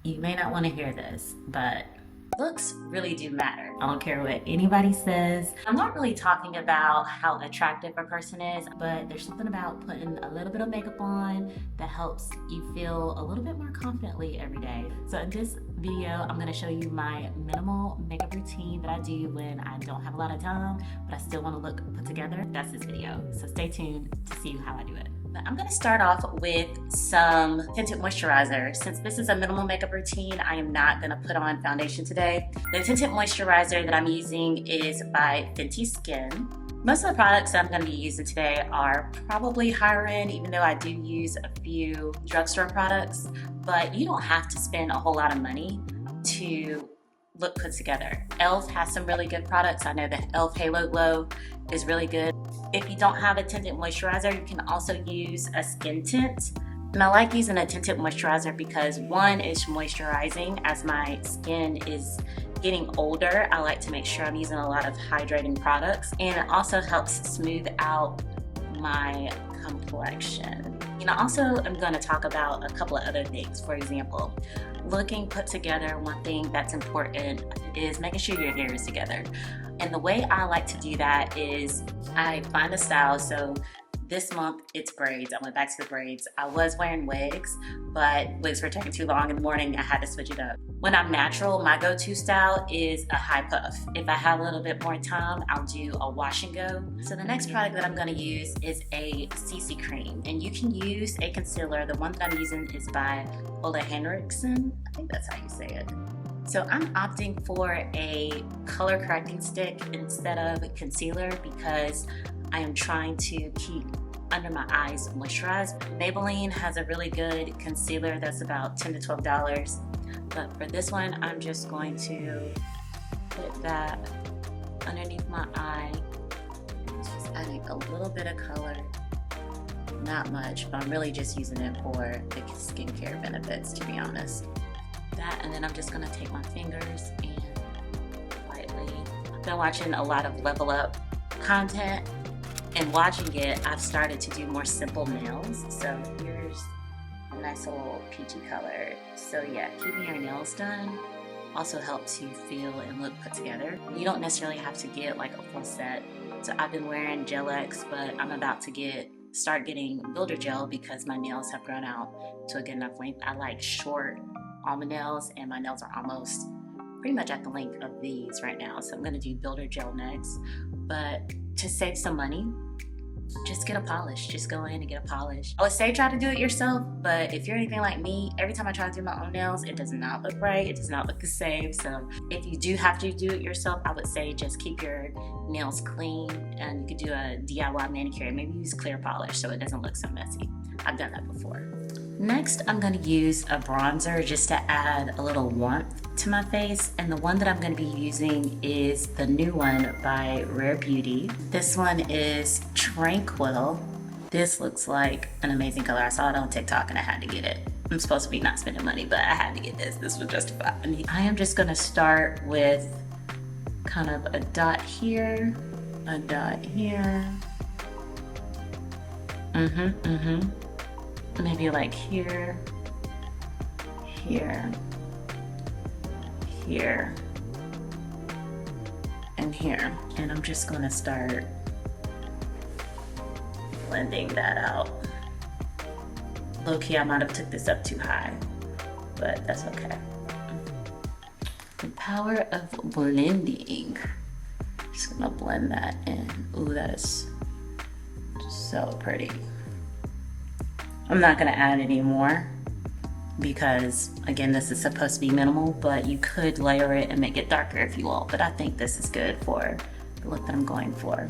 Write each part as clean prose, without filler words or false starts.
You may not want to hear this, but looks really do matter. I don't care what anybody says. I'm not really talking about how attractive a person is, but there's something about putting a little bit of makeup on that helps you feel a little bit more confidently every day. So in this video, I'm gonna show you my minimal makeup routine that I do when I don't have a lot of time, but I still wanna look put together. That's this video. So stay tuned to see how I do it. I'm gonna start off with some tinted moisturizer. Since this is a minimal makeup routine, I am not gonna put on foundation today. The tinted moisturizer that I'm using is by Fenty Skin. Most of the products that I'm gonna be using today are probably higher end, even though I do use a few drugstore products, but you don't have to spend a whole lot of money to look put together. e.l.f. has some really good products. I know the e.l.f. Halo Glow is really good. If you don't have a tinted moisturizer, you can also use a skin tint. And I like using a tinted moisturizer because one, it's moisturizing. As my skin is getting older, I like to make sure I'm using a lot of hydrating products, and it also helps smooth out my complexion. And I also am going to talk about a couple of other things. For example, looking put together, one thing that's important is making sure your hair is together. And the way I like to do that is I find a style. So this month it's braids. I went back to the braids. I was wearing wigs, but wigs were taking too long in the morning. I had to switch it up. When I'm natural, my go-to style is a high puff. If I have a little bit more time, I'll do a wash and go. So the next product that I'm gonna use is a CC cream. And you can use a concealer. The one that I'm using is by Ola Henriksen. I think that's how you say it. So I'm opting for a color correcting stick instead of concealer because I am trying to keep under my eyes moisturized. Maybelline has a really good concealer that's about $10 to $12. But for this one, I'm just going to put that underneath my eye. Just adding a little bit of color, not much, but I'm really just using it for the skincare benefits, to be honest. That, and then I'm just gonna take my fingers and lightly. I've been watching a lot of Level Up content, and watching it, I've started to do more simple nails. So here's a nice little peachy color. So yeah, keeping your nails done also helps you feel and look put together. You don't necessarily have to get like a full set. So I've been wearing Gel X, but I'm about to start getting Builder Gel because my nails have grown out to a good enough length. I like short almond nails, and my nails are almost pretty much at the length of these right now. So I'm gonna do Builder Gel next. But to save some money, just get a polish. Just go in and get a polish. I would say try to do it yourself, but if you're anything like me, every time I try to do my own nails, it does not look right. It does not look the same. So if you do have to do it yourself, I would say just keep your nails clean, and you could do a DIY manicure. Maybe use clear polish so it doesn't look so messy. I've done that before. Next, I'm gonna use a bronzer just to add a little warmth to my face, and the one that I'm going to be using is the new one by Rare Beauty. This one is Tranquil. This looks like an amazing color. I saw it on TikTok and I had to get it. I'm supposed to be not spending money, but I had to get this. This was justified. I am just going to start with kind of a dot here, a dot here. Maybe like here, here, here, and here. And I'm just gonna start blending that out. Low-key, I might have took this up too high, but that's okay. The power of blending. Just gonna blend that in. Ooh, that is so pretty. I'm not gonna add any more because again, this is supposed to be minimal, but you could layer it and make it darker if you want, but I think this is good for the look that I'm going for.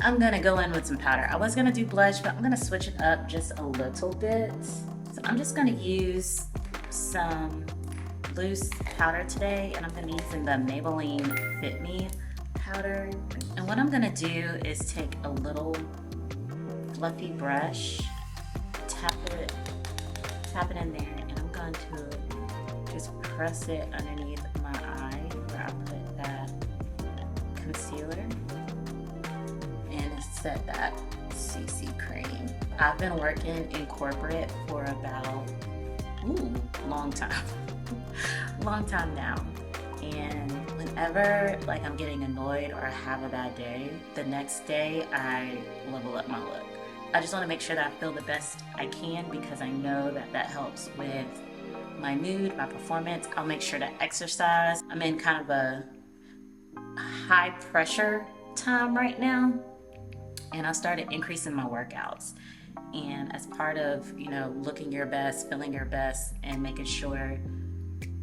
I'm gonna go in with some powder. I was gonna do blush, but I'm gonna switch it up just a little bit. So I'm just gonna use some loose powder today, and I'm gonna be using the Maybelline Fit Me powder. And what I'm gonna do is take a little fluffy brush, tap it in there, and I'm going to just press it underneath my eye where I put that concealer and set that CC cream. I've been working in corporate for about, a long time. long time now. And whenever like I'm getting annoyed or I have a bad day, the next day I level up my look. I just want to make sure that I feel the best I can, because I know that that helps with my mood, my performance. I'll make sure to exercise. I'm in kind of a high pressure time right now, and I started increasing my workouts. And as part of, you know, looking your best, feeling your best, and making sure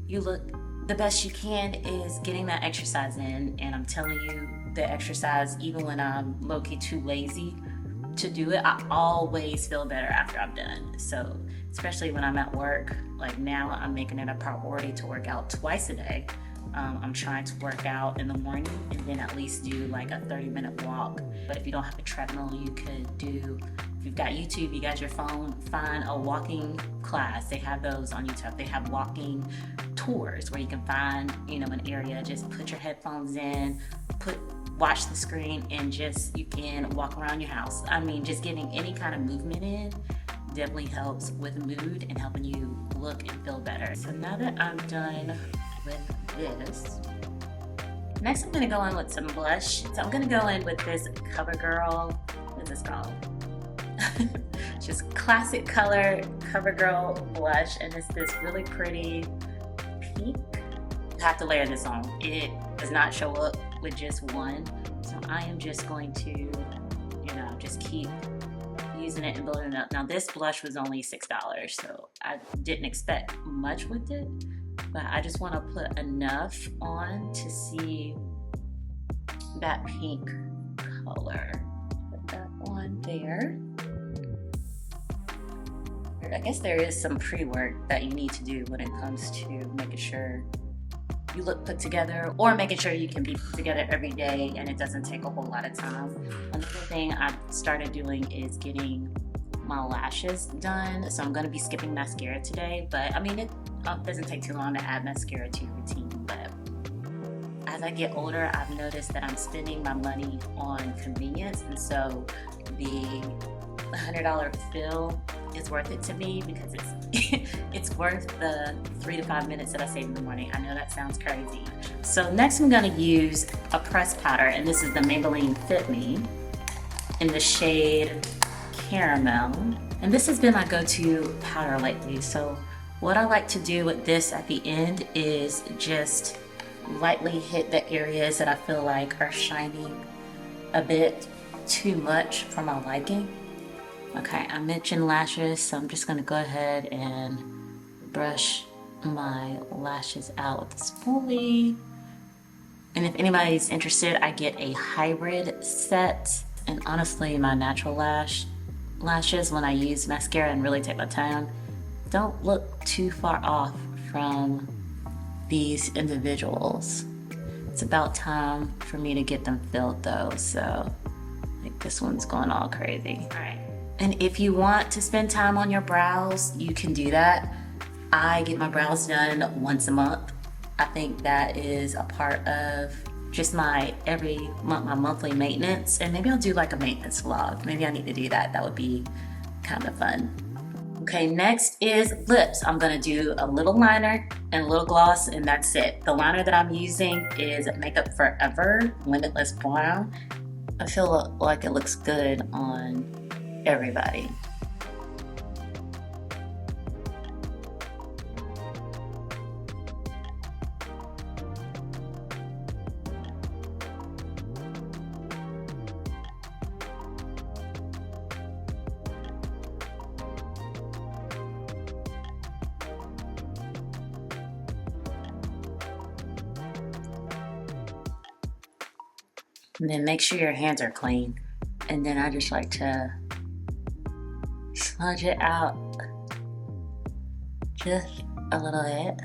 you look the best you can is getting that exercise in. And I'm telling you, the exercise, even when I'm low-key too lazy to do it, I always feel better after I'm done. So especially when I'm at work, like now I'm making it a priority to work out twice a day. I'm trying to work out in the morning and then at least do like a 30-minute walk. But if you don't have a treadmill, you could do, if you've got YouTube, you got your phone, find a walking class. They have those on YouTube. They have walking tours where you can find, you know, an area, just put your headphones in, watch the screen, and just, you can walk around your house. I mean, just getting any kind of movement in definitely helps with mood and helping you look and feel better. So now that I'm done with this, next I'm gonna go in with some blush. So I'm gonna go in with this CoverGirl, what is this called? Just classic color CoverGirl blush, and it's this really pretty pink. You have to layer this on. It does not show up with just one. So I am just going to, you know, just keep using it and building it up. Now this blush was only $6, so I didn't expect much with it, but I just want to put enough on to see that pink color. Put that on there. I guess there is some pre-work that you need to do when it comes to making sure you look put together, or making sure you can be put together every day and it doesn't take a whole lot of time. Another thing I've started doing is getting my lashes done. So I'm going to be skipping mascara today, but I mean, it doesn't take too long to add mascara to your routine. But as I get older, I've noticed that I'm spending my money on convenience, and so the $100 fill is worth it to me, because it's worth the 3 to 5 minutes that I save in the morning. I know that sounds crazy. So next I'm going to use a pressed powder, and this is the Maybelline Fit Me in the shade Caramel. And this has been my go-to powder lately. So what I like to do with this at the end is just lightly hit the areas that I feel like are shining a bit too much for my liking. Okay, I mentioned lashes, so I'm just gonna go ahead and brush my lashes out with this spoolie. And if anybody's interested, I get a hybrid set. And honestly, my natural lashes, when I use mascara and really take my time, don't look too far off from these individuals. It's about time for me to get them filled though, so like this one's going all crazy. All right. And if you want to spend time on your brows, you can do that. I get my brows done once a month. I think that is a part of just my every month, my monthly maintenance. And maybe I'll do like a maintenance vlog. Maybe I need to do that. That would be kind of fun. Okay, next is lips. I'm gonna do a little liner and a little gloss, and that's it. The liner that I'm using is Makeup Forever Limitless Brown. I feel like it looks good on everybody. And then make sure your hands are clean. And then I just like to smudge it out just a little bit.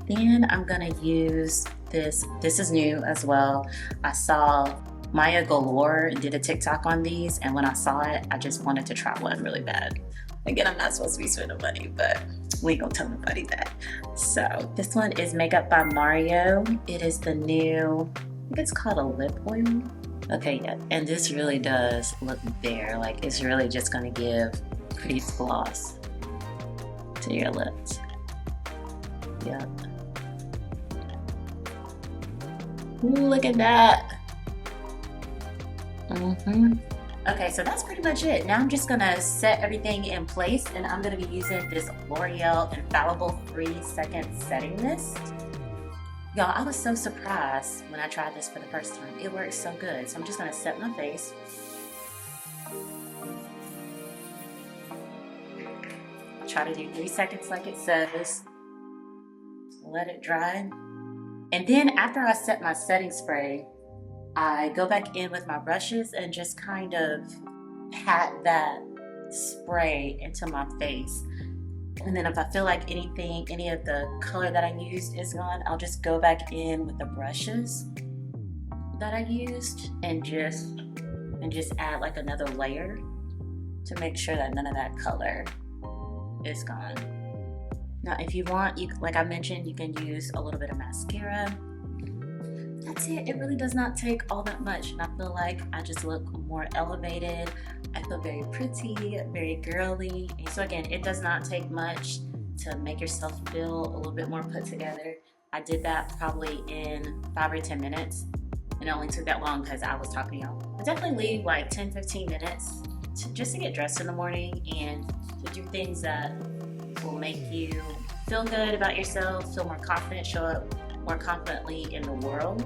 Then I'm gonna use this. This is new as well. I saw Maya Galore did a TikTok on these, and when I saw it, I just wanted to try one really bad. Again, I'm not supposed to be spending money, but we ain't gonna tell nobody that. So this one is Makeup by Mario. It is the new, I think it's called a lip oil. Okay, yeah, and this really does look bare. Like, it's really just gonna give pretty gloss to your lips. Yep. Ooh, look at that. Okay, so that's pretty much it. Now I'm just gonna set everything in place, and I'm gonna be using this L'Oreal Infallible 3-second setting mist. Y'all, I was so surprised when I tried this for the first time. It works so good. So I'm just gonna set my face. Try to do 3 seconds like it says. Let it dry. And then after I set my setting spray, I go back in with my brushes and just kind of pat that spray into my face. And then if I feel like any of the color that I used is gone, I'll just go back in with the brushes that I used and just add like another layer to make sure that none of that color is gone. Now, if you want, like I mentioned, you can use a little bit of mascara. That's it. It really does not take all that much, and I feel like I just look more elevated. I feel very pretty, very girly. And so again, it does not take much to make yourself feel a little bit more put together. I did that probably in 5 or 10 minutes, and it only took that long because I was talking to y'all. I definitely leave like 10-15 minutes just to get dressed in the morning and to do things that will make you feel good about yourself, feel more confident, show up more confidently in the world,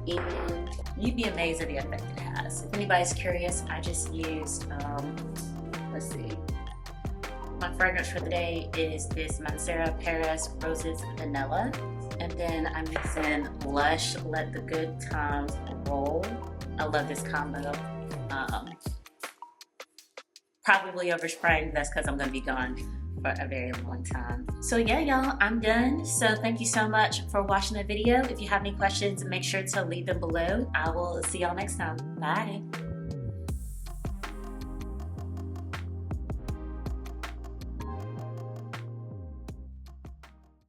and you'd be amazed at the effect it has. If anybody's curious, I just used, let's see, my fragrance for the day is this Mancera Paris Roses Vanilla, and then I'm using Lush Let the Good Times Roll. I love this combo. Probably over spring, that's because I'm going to be gone for a very long time. So yeah, y'all, I'm done. So thank you so much for watching the video. If you have any questions, make sure to leave them below. I will see y'all next time. Bye.